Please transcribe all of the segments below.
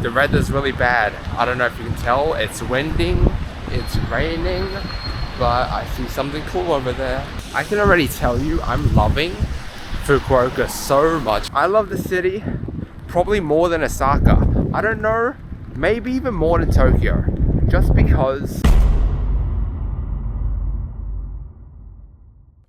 The weather's really bad. I don't know if you can tell. It's winding, it's raining, but I see something cool over there. I can already tell you I'm loving Fukuoka so much. I love the city probably more than Osaka. I don't know, maybe even more than Tokyo. Just because.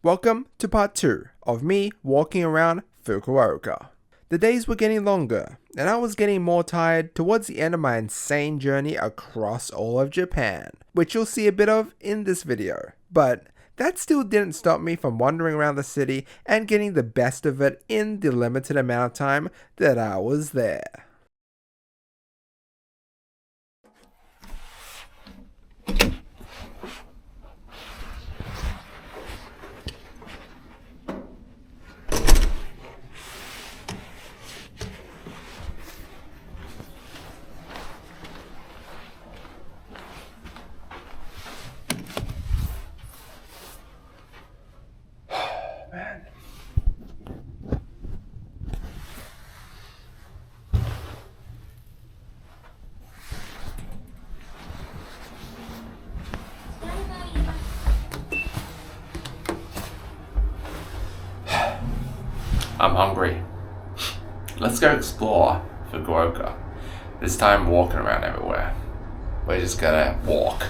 Welcome to part 2 of me walking around Fukuoka. The days were getting longer, and I was getting more tired towards the end of my insane journey across all of Japan, which you'll see a bit of in this video. But that still didn't stop me from wandering around the city and getting the best of it in the limited amount of time that I was there. I'm hungry. Let's go explore Fukuoka. This time walking around everywhere. We're just gonna walk.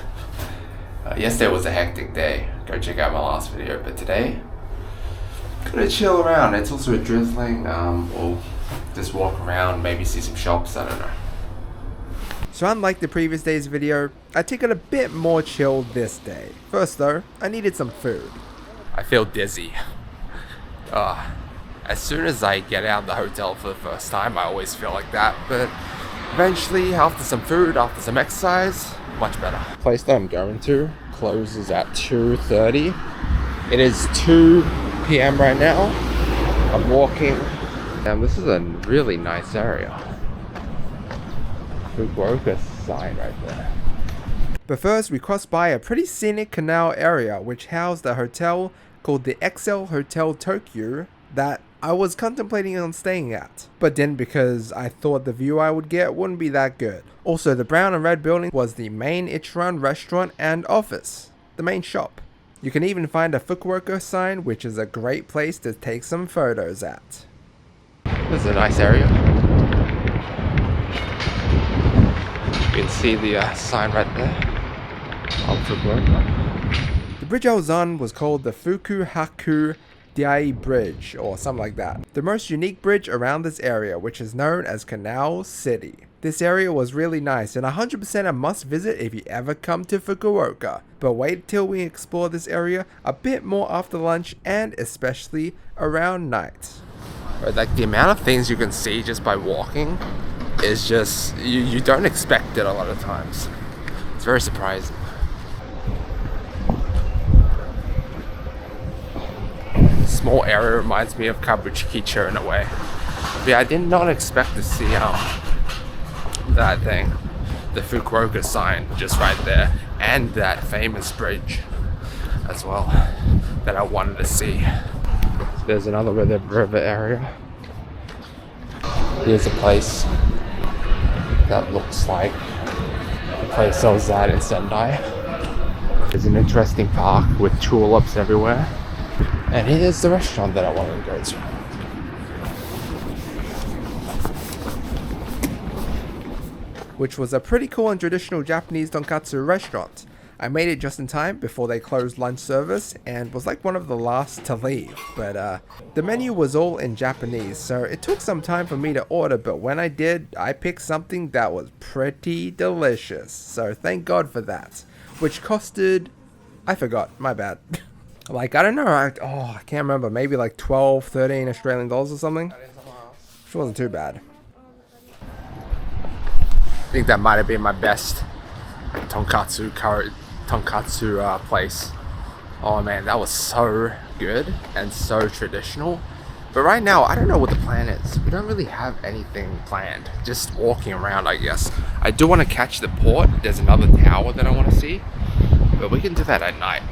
Yesterday was a hectic day. Go check out my last video. But today, gonna chill around. It's also drizzling. We'll just walk around, maybe see some shops, I don't know. So unlike the previous day's video, I took it a bit more chill this day. First though, I needed some food. I feel dizzy. As soon as I get out of the hotel for the first time, I always feel like that, but eventually, after some food, after some exercise, much better. The place that I'm going to closes at 2:30. It is 2 p.m. right now. I'm walking, and this is a really nice area. Fukuoka sign right there. But first, we crossed by a pretty scenic canal area, which housed a hotel called the XL Hotel Tokyo that I was contemplating on staying at, but didn't because I thought the view I would get wouldn't be that good. Also, the brown and red building was the main Ichiran restaurant and office, the main shop. You can even find a Fukuoka sign, which is a great place to take some photos at. This is a nice area. You can see the sign right there of Fukuoka. The bridge I was on was called the Fukuoka Tower Bridge, or something like that. The most unique bridge around this area, which is known as Canal City. This area was really nice and 100% a must visit if you ever come to Fukuoka. But wait till we explore this area a bit more after lunch and especially around night. Like the amount of things you can see just by walking is just, you don't expect it a lot of times. It's very surprising. Small area reminds me of Kabukicho in a way. But yeah, I did not expect to see that thing, the Fukuoka sign just right there, and that famous bridge as well that I wanted to see. There's another river area. Here's a place that looks like the place I was at in Sendai. There's an interesting park with tulips everywhere. And here's the restaurant that I wanted to go to. Which was a pretty cool and traditional Japanese tonkatsu restaurant. I made it just in time before they closed lunch service and was like one of the last to leave. But the menu was all in Japanese, so it took some time for me to order, but when I did, I picked something that was pretty delicious. So thank God for that. Which costed, I forgot, my bad. Like, I don't know, I can't remember, maybe like 12, 13 Australian dollars or something. Which wasn't too bad. I think that might have been my best tonkatsu place. Oh man, that was so good and so traditional. But right now, I don't know what the plan is. We don't really have anything planned. Just walking around, I guess. I do want to catch the port. There's another tower that I want to see. But we can do that at night.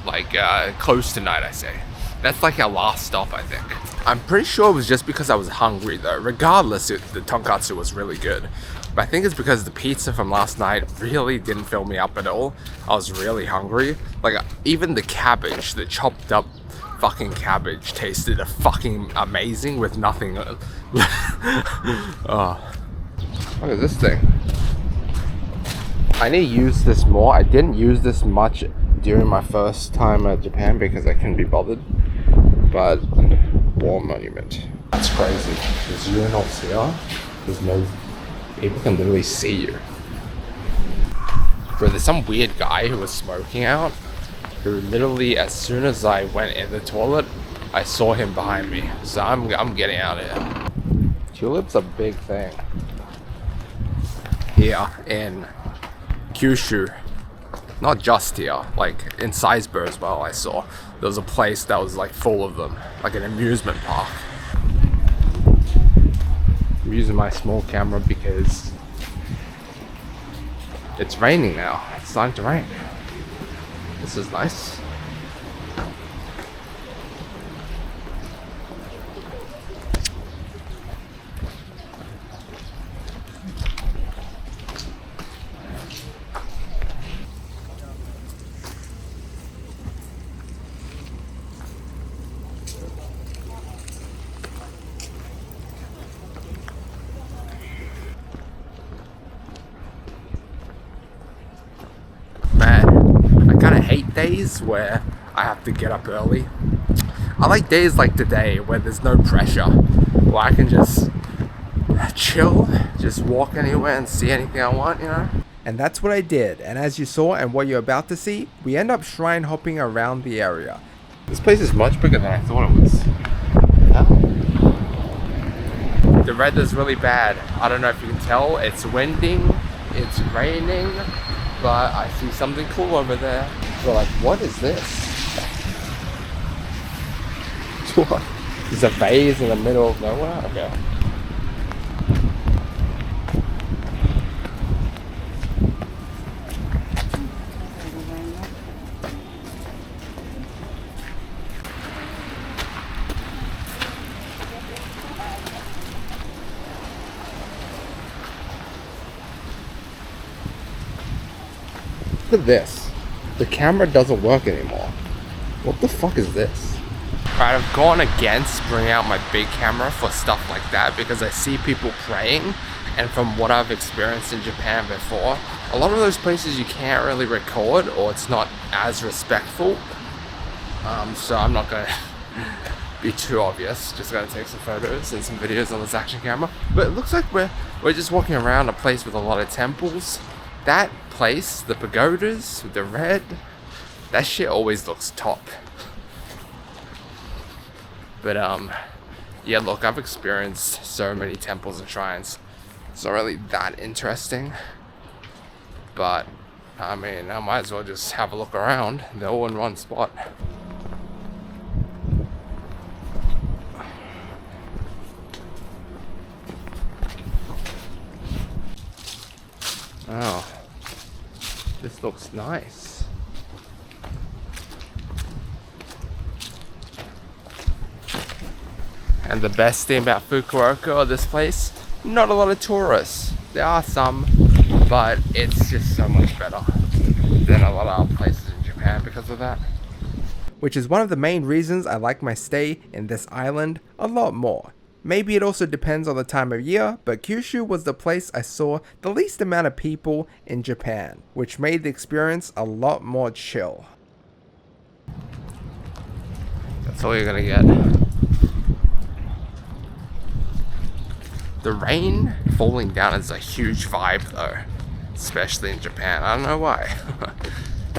Like, close to night, I say. That's like our last stop, I think. I'm pretty sure it was just because I was hungry though. Regardless, the tonkatsu was really good. But I think it's because the pizza from last night really didn't fill me up at all. I was really hungry. Like, even the cabbage, the chopped up fucking tasted fucking amazing with nothing. Oh, look at this thing. I need to use this more. I didn't use this much during my first time at Japan because I couldn't be bothered. But war monument. That's crazy. There's urinals here. There's no, people can literally see you. Bro, there's some weird guy who was smoking out, who literally, as soon as I went in the toilet, I saw him behind me. So I'm getting out of here. Tulips are a big thing here in Kyushu. Not just here, like in Salisbury as well. I saw there was a place that was like full of them, like an amusement park. I'm using my small camera because it's raining now. It's starting to rain. This is nice. Man, I kind of hate days where I have to get up early. I like days like today where there's no pressure, where I can just chill, just walk anywhere and see anything I want, you know? And that's what I did, and as you saw and what you're about to see, we end up shrine hopping around the area. This place is much bigger than I thought it was. The weather's really bad. I don't know if you can tell, it's winding, it's raining, but I see something cool over there. So like, what is this? What? There's a vase in the middle of nowhere? Okay. Look at this. The camera doesn't work anymore. What the fuck is this? Alright, I've gone against bringing out my big camera for stuff like that because I see people praying, and from what I've experienced in Japan before, a lot of those places you can't really record or it's not as respectful. So I'm not gonna be too obvious, just gonna take some photos and some videos on this action camera. But it looks like we're just walking around a place with a lot of temples. That place, the pagodas with the red, that shit always looks top. But yeah, look, I've experienced so many temples and shrines. It's not really that interesting, but I mean, I might as well just have a look around. They're all in one spot. Oh, this looks nice. And the best thing about Fukuoka, or this place, not a lot of tourists. There are some, but it's just so much better than a lot of other places in Japan because of that. Which is one of the main reasons I like my stay in this island a lot more. Maybe it also depends on the time of year, but Kyushu was the place I saw the least amount of people in Japan, which made the experience a lot more chill. That's all you're gonna get. The rain falling down is a huge vibe though, especially in Japan. I don't know why.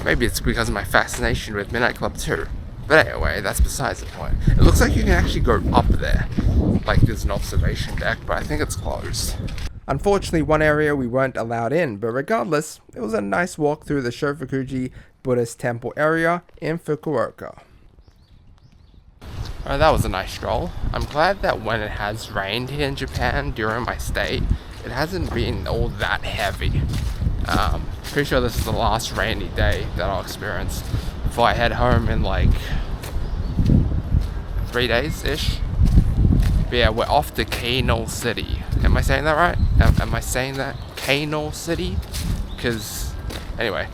Maybe it's because of my fascination with Midnight Club 2. But anyway, that's besides the point. It looks like you can actually go up there. Like there's an observation deck, but I think it's closed. Unfortunately, one area we weren't allowed in, but regardless, it was a nice walk through the Shofukuji Buddhist temple area in Fukuoka. Alright, that was a nice stroll. I'm glad that when it has rained here in Japan during my stay, it hasn't been all that heavy. Pretty sure this is the last rainy day that I'll experience before I head home in like 3 days-ish. But yeah, we're off to Kano City. Am I saying that right? Am I saying that? Kano City? Because, anyway.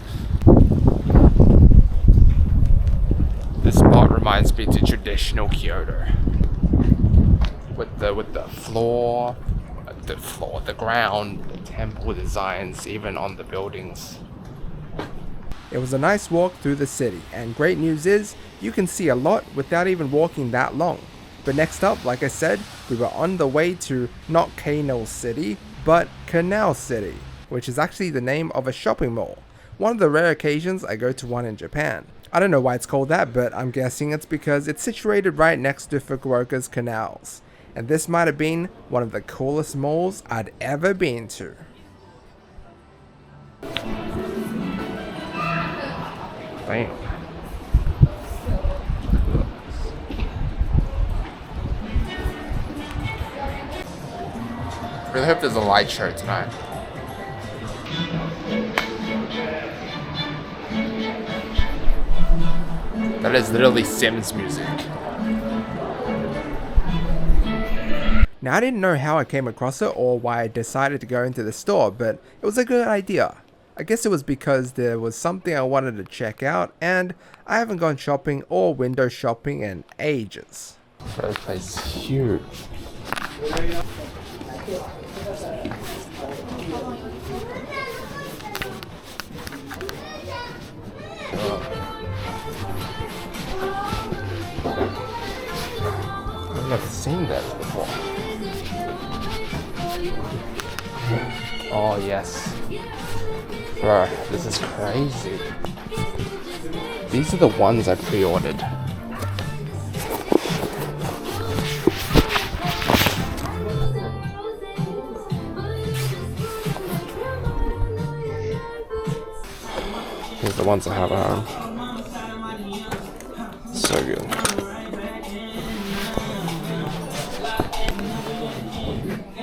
This spot reminds me to traditional Kyoto. With the floor, the ground, the temple designs, even on the buildings. It was a nice walk through the city, and great news is, you can see a lot without even walking that long. But next up, like I said, we were on the way to not Kano City, but Canal City, which is actually the name of a shopping mall. One of the rare occasions I go to one in Japan. I don't know why it's called that, but I'm guessing it's because it's situated right next to Fukuoka's canals. And this might have been one of the coolest malls I'd ever been to. Damn. I really hope there's a light show tonight. That is literally Sims music. Now I didn't know how I came across it or why I decided to go into the store, but it was a good idea. I guess it was because there was something I wanted to check out, and I haven't gone shopping or window shopping in ages. Bro, this place is huge. I've never seen that before. Oh yes. Bro, this is crazy. These are the ones I pre-ordered. Here's the ones I have at home. So good.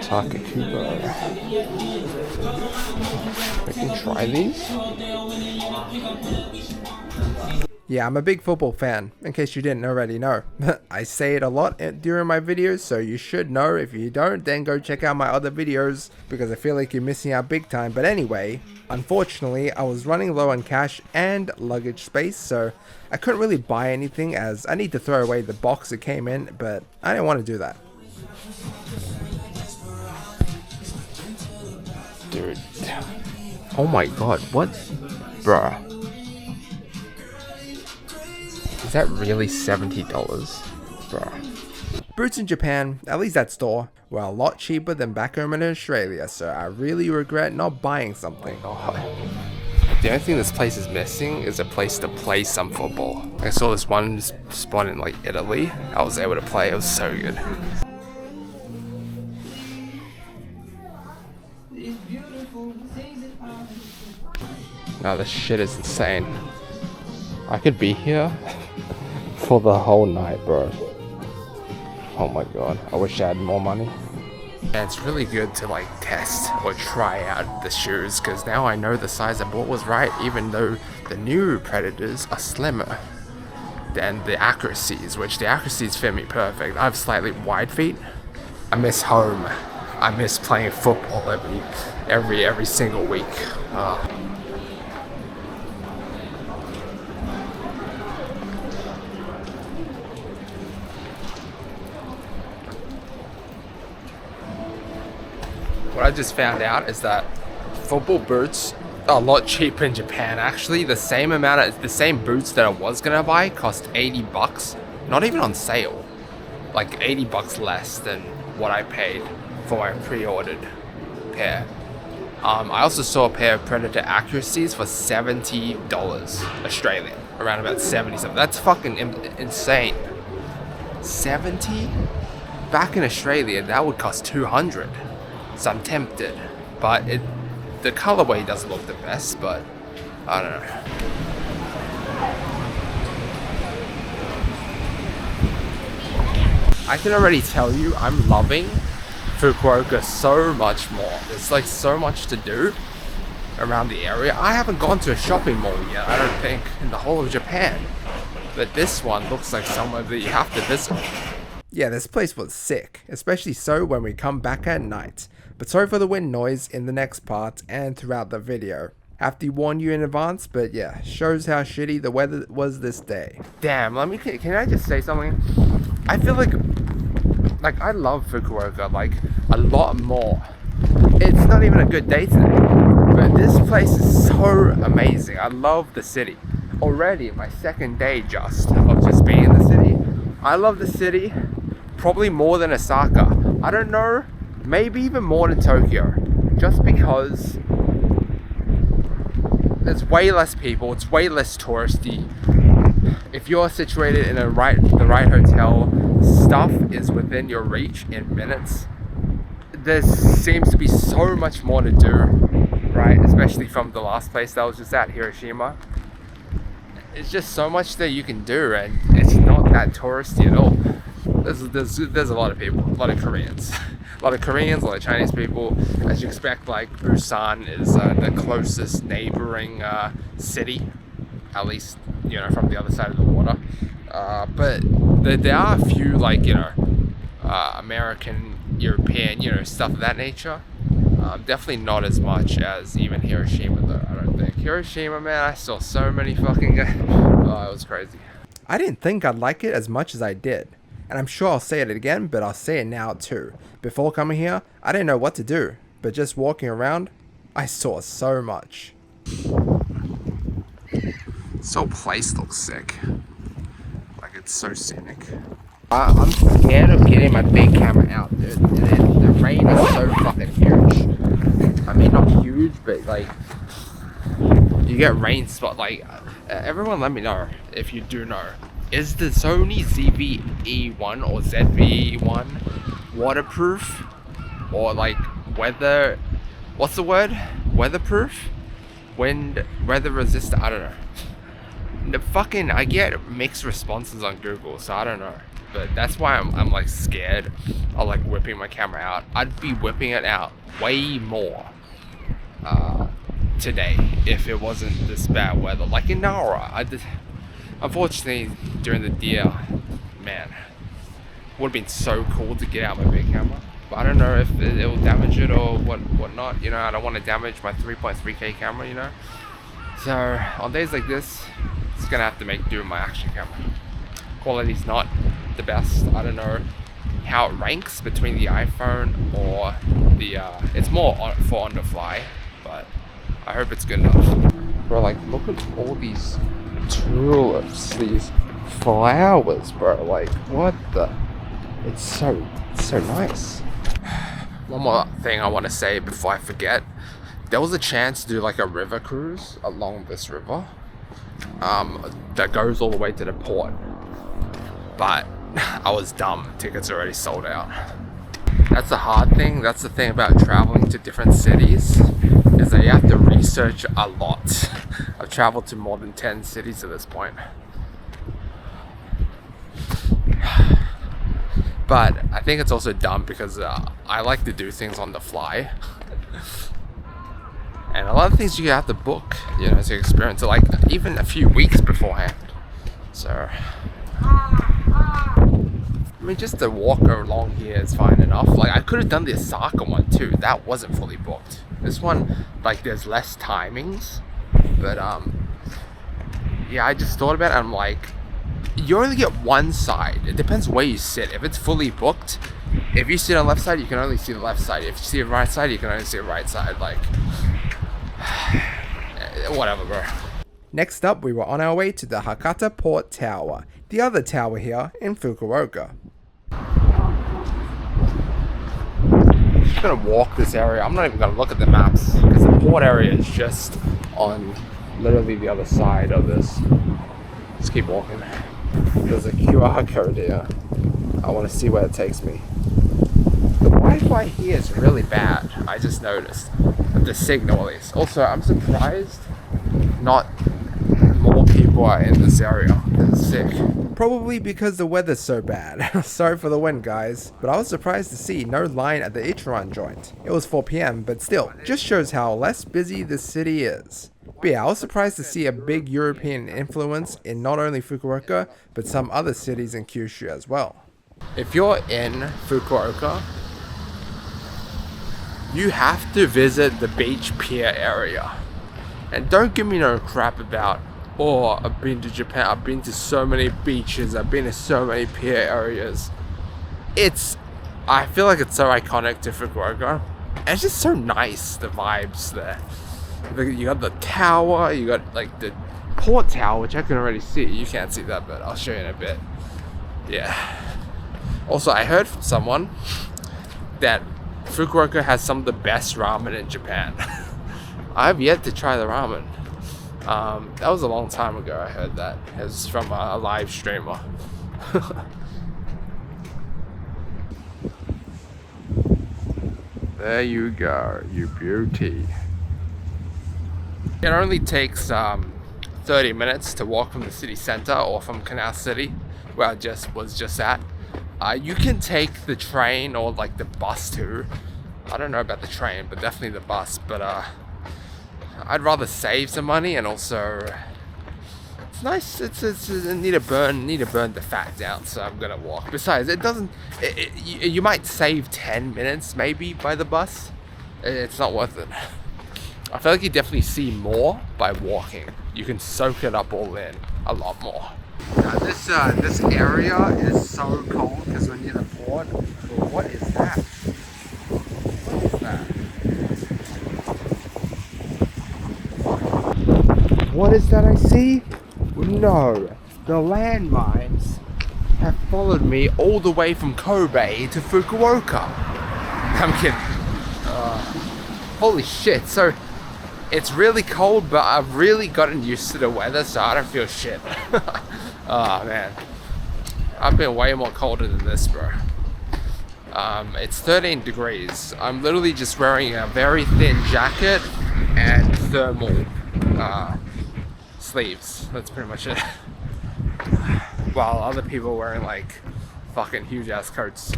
Takakubo. We can try these? Yeah, I'm a big football fan, in case you didn't already know. I say it a lot during my videos, so you should know. If you don't, then go check out my other videos, because I feel like you're missing out big time. But anyway, unfortunately, I was running low on cash and luggage space, so I couldn't really buy anything as I need to throw away the box it came in, but I didn't want to do that. Dude. Oh my god, what? Bruh. Is that really $70? Bruh. Boots in Japan, at least that store, were a lot cheaper than back home in Australia, so I really regret not buying something. Oh. The only thing this place is missing is a place to play some football. I saw this one spot in like Italy. I was able to play, it was so good. No, this shit is insane. I could be here for the whole night, bro. Oh my god, I wish I had more money. And it's really good to like test or try out the shoes, because now I know the size I bought was right, even though the new Predators are slimmer than the accuracies, which the accuracies fit me perfect. I have slightly wide feet. I miss home. I miss playing football every single week. What I just found out is that football boots are a lot cheaper in Japan. Actually, the same boots that I was gonna buy cost $80. Not even on sale. Like $80 less than what I paid for my pre-ordered pair. I also saw a pair of Predator accuracies for $70 Australian. Around about 70 something. That's fucking insane. 70? Back in Australia, that would cost 200. So I'm tempted, but the colorway doesn't look the best, but I don't know. I can already tell you I'm loving Fukuoka so much more. There's like so much to do around the area. I haven't gone to a shopping mall yet, I don't think, in the whole of Japan. But this one looks like somewhere that you have to visit. Yeah, this place was sick, especially so when we come back at night. But sorry for the wind noise in the next part and throughout the video. Have to warn you in advance, but yeah, shows how shitty the weather was this day. Damn, can I just say something? I feel like I love Fukuoka, like, a lot more. It's not even a good day today, but this place is so amazing. I love the city. Already, my second day of just being in the city. I love the city, probably more than Osaka. I don't know, maybe even more than Tokyo, just because there's way less people, it's way less touristy. If you're situated in the right hotel, stuff is within your reach in minutes. There seems to be so much more to do, right? Especially from the last place that I was just at, Hiroshima. It's just so much that you can do, and it's not that touristy at all. There's a lot of people, a lot of Koreans. A lot of Chinese people. As you expect, like, Busan is the closest neighboring city, at least, you know, from the other side of the water. But there are a few, like, you know, American, European, you know, stuff of that nature. Definitely not as much as even Hiroshima, though, I don't think. Hiroshima, man, I saw so many fucking... oh, it was crazy. I didn't think I'd like it as much as I did. And I'm sure I'll say it again, but I'll say it now too. Before coming here, I didn't know what to do. But just walking around, I saw so much. This whole place looks sick. Like, it's so scenic. I'm scared of getting my big camera out, dude. And then the rain is so fucking huge. I mean, not huge, but like, you get rain spot. Like, everyone let me know if you do know. Is the Sony ZV-E1 or ZV-E1 waterproof? Or like weather, what's the word? Weatherproof? Weather resistant, I don't know. I get mixed responses on Google, so I don't know. But that's why I'm like scared of like whipping my camera out. I'd be whipping it out way more today if it wasn't this bad weather. Like in Nara, unfortunately during the deer, man, would have been so cool to get out my big camera. But I don't know if it will damage it or whatnot. You know, I don't want to damage my 3.3K camera, you know. So on days like this, it's gonna have to make do with my action camera. Quality's not the best. I don't know how it ranks between the iPhone or the it's more for on the fly, but I hope it's good enough. Bro, like, look at all these tulips, these flowers, bro. Like, what the? It's so nice. One more thing I want to say before I forget. There was a chance to do like a river cruise along this river that goes all the way to the port, but I was dumb. Tickets are already sold out. That's the hard thing. That's the thing about traveling to different cities, is that you have to research a lot. I've traveled to more than 10 cities at this point. But I think it's also dumb because I like to do things on the fly. And a lot of things you have to book, you know, to experience it, like even a few weeks beforehand. So, I mean, just to walk along here is fine enough. Like, I could have done the Osaka one too. That wasn't fully booked. This one, like, there's less timings. But, yeah, I just thought about it. I'm like, you only get one side. It depends where you sit. If it's fully booked, if you sit on the left side, you can only see the left side. If you see the right side, you can only see the right side. Like, whatever, bro. Next up, we were on our way to the Hakata Port Tower, the other tower here in Fukuoka. I'm just gonna walk this area. I'm not even gonna look at the maps because the port area is just on literally the other side of this. Just keep walking. There's a QR code here. I want to see where it takes me. The Wi-Fi here is really bad. I just noticed. The signal is. Also, I'm surprised not more people are in this area. It's sick. Probably because the weather's so bad. Sorry for the wind, guys. But I was surprised to see no line at the Ichiran joint. It was 4 PM, but still, just shows how less busy this city is. But yeah, I was surprised to see a big European influence in not only Fukuoka, but some other cities in Kyushu as well. If you're in Fukuoka, you have to visit the beach pier area. And don't give me no crap about, oh, I've been to Japan, I've been to so many beaches, I've been to so many pier areas. I feel like it's so iconic to Fukuoka. And it's just so nice, the vibes there. You got the tower, you got like the port tower, which I can already see. You can't see that, but I'll show you in a bit. Yeah. Also, I heard from someone that Fukuoka has some of the best ramen in Japan. I have yet to try the ramen. That was a long time ago I heard that. It was from a live streamer. There you go, you beauty. It only takes 30 minutes to walk from the city center or from Canal City, where I was just at. You can take the train or like the bus too. I don't know about the train, but definitely the bus. But I'd rather save some money, and also it's nice. It's need to burn the fat down, so I'm gonna walk. Besides, it doesn't. You might save 10 minutes maybe by the bus. It's not worth it. I feel like you definitely see more by walking. You can soak it up all in a lot more. Now this area is so cold because we're near the port. But what is that? What is that? What is that I see? No, the landmines have followed me all the way from Kobe to Fukuoka. I'm kidding. Holy shit, so it's really cold, but I've really gotten used to the weather, so I don't feel shit. Oh man, I've been way more colder than this, bro. It's 13 degrees. I'm literally just wearing a very thin jacket and thermal sleeves. That's pretty much it. While other people are wearing like fucking huge ass coats.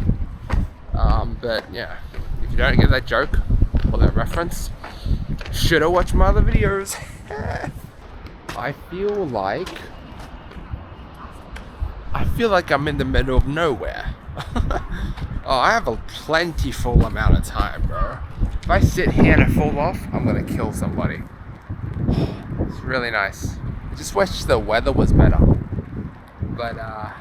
But yeah, if you don't get that joke or that reference, shoulda watched my other videos. I feel like I'm in the middle of nowhere. Oh, I have a plentiful amount of time, bro. If I sit here and I fall off, I'm gonna kill somebody. It's really nice. I just wish the weather was better. But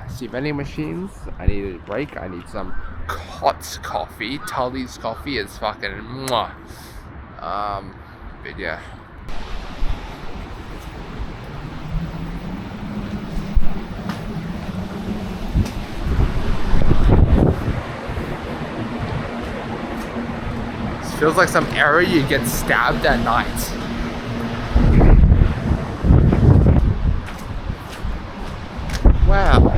see, vending machines, I need a break. I need some hot coffee. Tully's coffee is fucking mwah. But yeah. This feels like some area you get stabbed at night. Wow.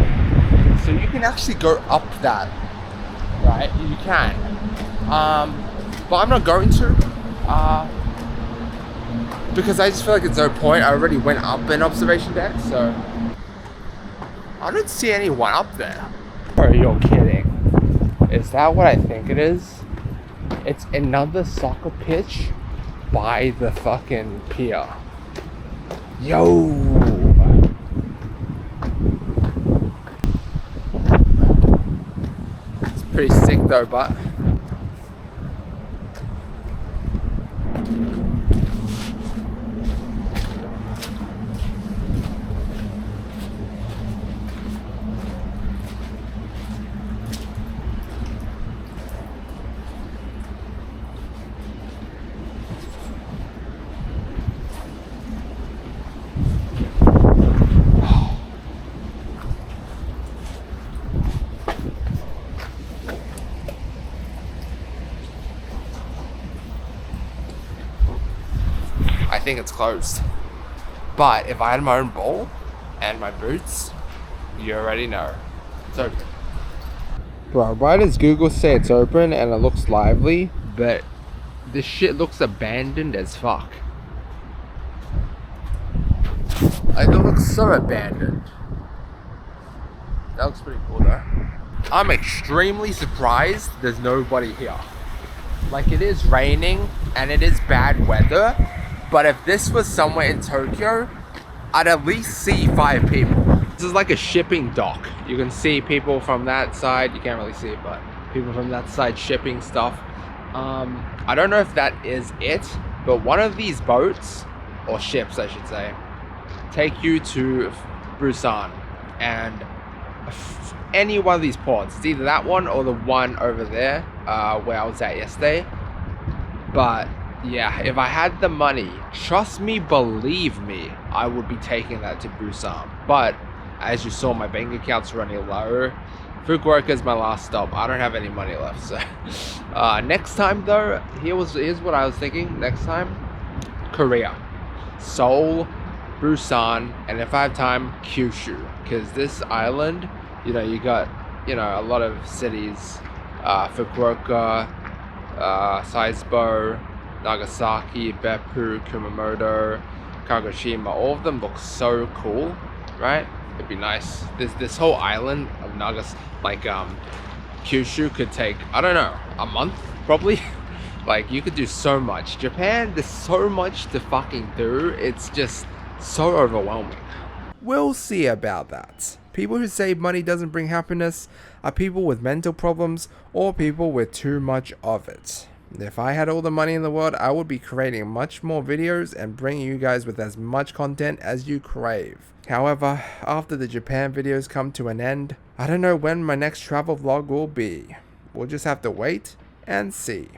So you can actually go up that, right? You can. But I'm not going to. Because I just feel like it's no point. I already went up an observation deck, so I don't see anyone up there. Are you kidding? Is that what I think it is? It's another soccer pitch by the fucking pier. Yo! It's pretty sick though, but I think it's closed. But if I had my own bowl and my boots, you already know. It's open. Bro, why does Google say it's open and it looks lively, but this shit looks abandoned as fuck? Like, it looks so abandoned. That looks pretty cool though. I'm extremely surprised there's nobody here. Like, it is raining and it is bad weather, But if this was somewhere in Tokyo, I'd at least see 5 people. This is like a shipping dock. You can see people from that side. You can't really see it, but people from that side shipping stuff. I don't know if that is it, but one of these boats, or ships I should say, take you to Busan and any one of these ports. It's either that one or the one over there where I was at yesterday. But yeah, if I had the money, trust me, believe me, I would be taking that to Busan. But as you saw, my bank account's running low. Fukuoka is my last stop. I don't have any money left, so next time though, here's what I was thinking. Next time, Korea, Seoul, Busan, and if I have time, Kyushu, because this island, you know, you got, you know, a lot of cities, Fukuoka, Sasebo, Nagasaki, Beppu, Kumamoto, Kagoshima. All of them look so cool, right? It'd be nice. This whole island of Kyushu could take, I don't know, a month probably. Like, you could do so much. Japan, there's so much to fucking do. It's just so overwhelming. We'll see about that. People who say money doesn't bring happiness are people with mental problems or people with too much of it. If I had all the money in the world, I would be creating much more videos and bringing you guys with as much content as you crave. However, after the Japan videos come to an end, I don't know when my next travel vlog will be. We'll just have to wait and see.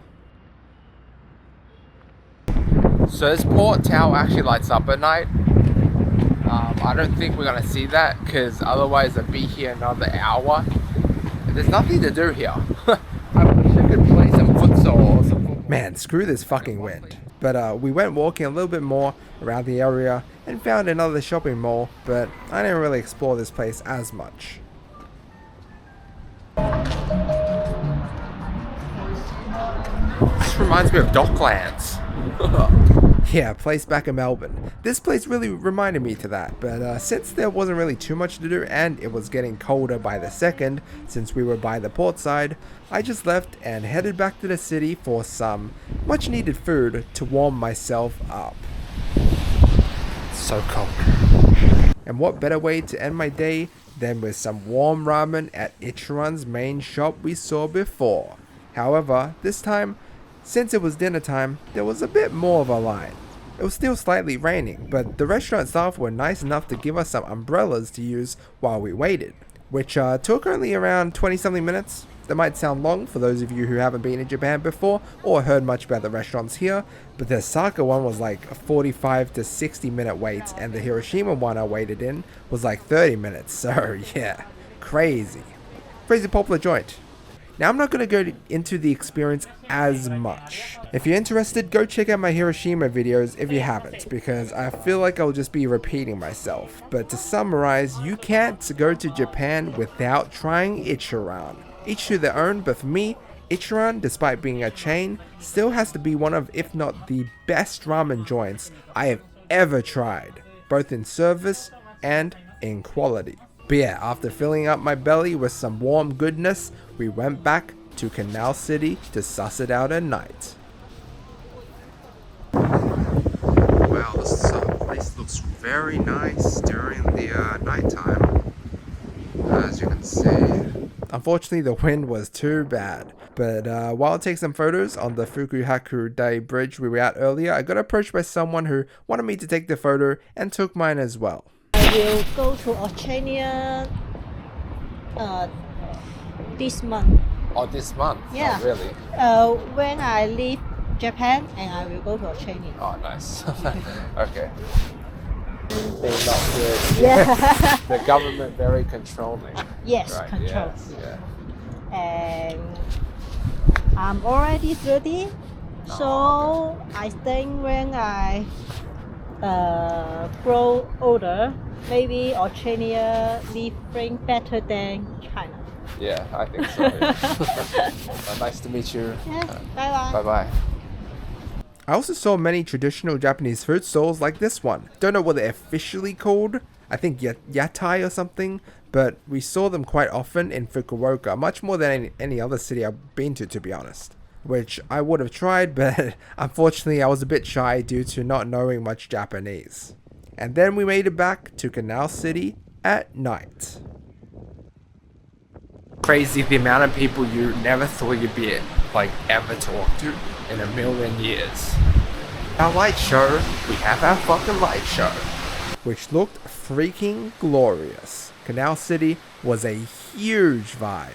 So this port tower actually lights up at night. I don't think we're gonna see that because otherwise I'd be here another hour. There's nothing to do here. I wish I could play some futsal or some football. Man, screw this fucking wind. But we went walking a little bit more around the area and found another shopping mall, but I didn't really explore this place as much. This reminds me of Docklands. Yeah, place back in Melbourne. This place really reminded me to that, but since there wasn't really too much to do and it was getting colder by the second since we were by the port side, I just left and headed back to the city for some much needed food to warm myself up. So cold. And what better way to end my day than with some warm ramen at Ichiran's main shop we saw before. However, this time, since it was dinner time, there was a bit more of a line. It was still slightly raining, but the restaurant staff were nice enough to give us some umbrellas to use while we waited, which took only around 20 something minutes. That might sound long for those of you who haven't been in Japan before or heard much about the restaurants here, but the Osaka one was like a 45 to 60 minute wait, and the Hiroshima one I waited in was like 30 minutes, so yeah, crazy popular joint. Now, I'm not going to go into the experience as much. If you're interested, go check out my Hiroshima videos if you haven't, because I feel like I'll just be repeating myself. But to summarize, you can't go to Japan without trying Ichiran. Each to their own, but for me, Ichiran, despite being a chain, still has to be one of, if not the best ramen joints I have ever tried, both in service and in quality. But yeah, after filling up my belly with some warm goodness, we went back to Canal City to suss it out at night. Wow, this place looks very nice during the nighttime, as you can see. Unfortunately, the wind was too bad. But while I take some photos on the Fukuoka Tower bridge we were at earlier, I got approached by someone who wanted me to take the photo and took mine as well. I will go to Australia this month. Oh, this month? Yeah. Oh, really? When I leave Japan, and I will go to Australia. Oh, nice. Okay. They're not good. Yeah. The government very controlling. Yes, Right, control. yes, yeah. And I'm already 30, so I think when I grow older, maybe Australia living better than China. Yeah, I think so. Yeah. Nice to meet you. Yes, bye-bye. Bye-bye. I also saw many traditional Japanese food stalls like this one. Don't know what they're officially called. I think yatai or something. But we saw them quite often in Fukuoka, much more than any other city I've been to be honest. which I would have tried, but unfortunately I was a bit shy due to not knowing much Japanese. And then we made it back to Canal City at night. Crazy the amount of people you never thought you'd be ever talk to in a million years. Our light show, we have our fucking light show, which looked freaking glorious. Canal City was a huge vibe.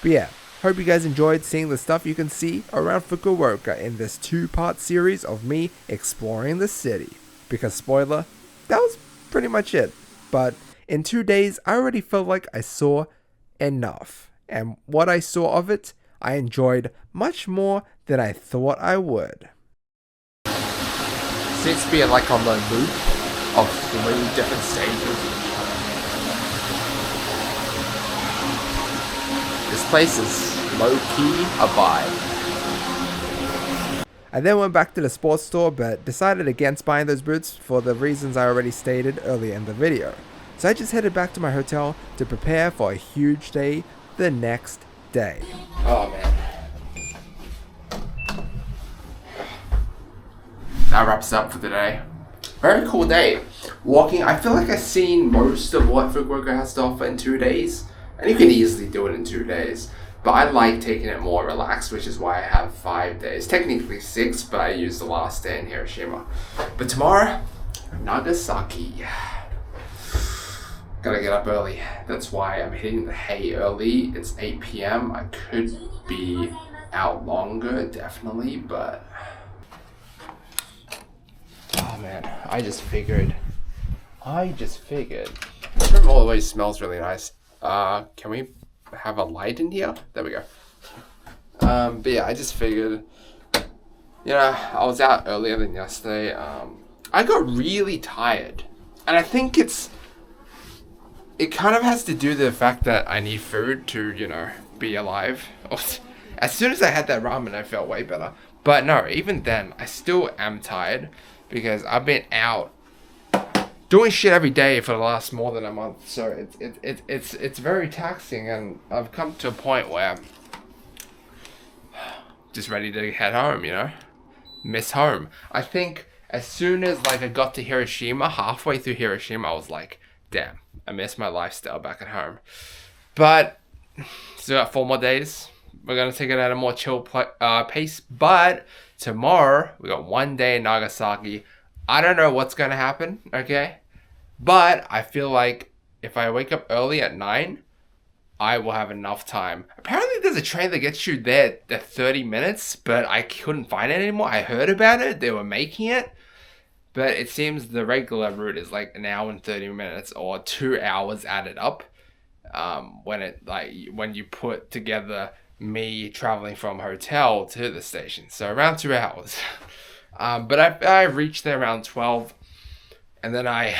But yeah, hope you guys enjoyed seeing the stuff you can see around Fukuoka in this 2-part series of me exploring the city. Because spoiler, that was pretty much it. But in 2 days, I already felt like I saw enough. And what I saw of it, I enjoyed much more than I thought I would. Seems to be like on the loop of 3 different stages. This place is low-key a vibe. I then went back to the sports store, but decided against buying those boots for the reasons I already stated earlier in the video. So I just headed back to my hotel to prepare for a huge day the next day. Oh man. That wraps up for the day. Very cool day. Walking, I feel like I've seen most of what Fukuoka has to offer in 2 days. And you can easily do it in 2 days. But I like taking it more relaxed, which is why I have 5 days. Technically 6, but I used the last day in Hiroshima. But tomorrow, Nagasaki. Gotta get up early. That's why I'm hitting the hay early. It's 8 p.m. I could be out longer, definitely, but... Oh man, I just figured. This room always smells really nice. Can we have a light in here? There we go. But yeah, I just figured, I was out earlier than yesterday. I got really tired, and I think it kind of has to do with the fact that I need food to, be alive. As soon as I had that ramen, I felt way better. But no, even then, I still am tired because I've been out doing shit every day for the last more than a month. So it's very taxing, and I've come to a point where I'm just ready to head home, miss home. I think as soon as I got to Hiroshima, halfway through Hiroshima, I was like, damn, I miss my lifestyle back at home. But still got 4 more days. We're gonna take it at a more chill pace. But tomorrow we got 1 day in Nagasaki. I don't know what's gonna happen, okay? But I feel like if I wake up early at 9, I will have enough time. Apparently there's a train that gets you there at 30 minutes, but I couldn't find it anymore. I heard about it, they were making it, but it seems the regular route is like 1 hour and 30 minutes or 2 hours added up. When you put together me traveling from hotel to the station. So around 2 hours. But I reached there around 12, and then I,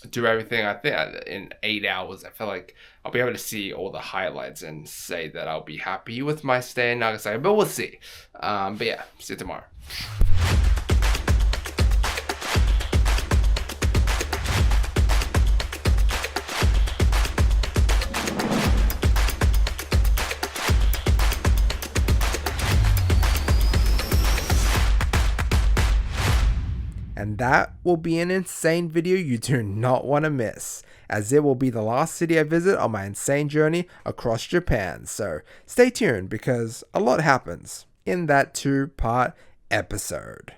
do everything. I think in 8 hours, I feel like I'll be able to see all the highlights and say that I'll be happy with my stay in Nagasaki, but we'll see. But yeah, see you tomorrow. And that will be an insane video you do not want to miss, as it will be the last city I visit on my insane journey across Japan. So stay tuned because a lot happens in that 2-part episode.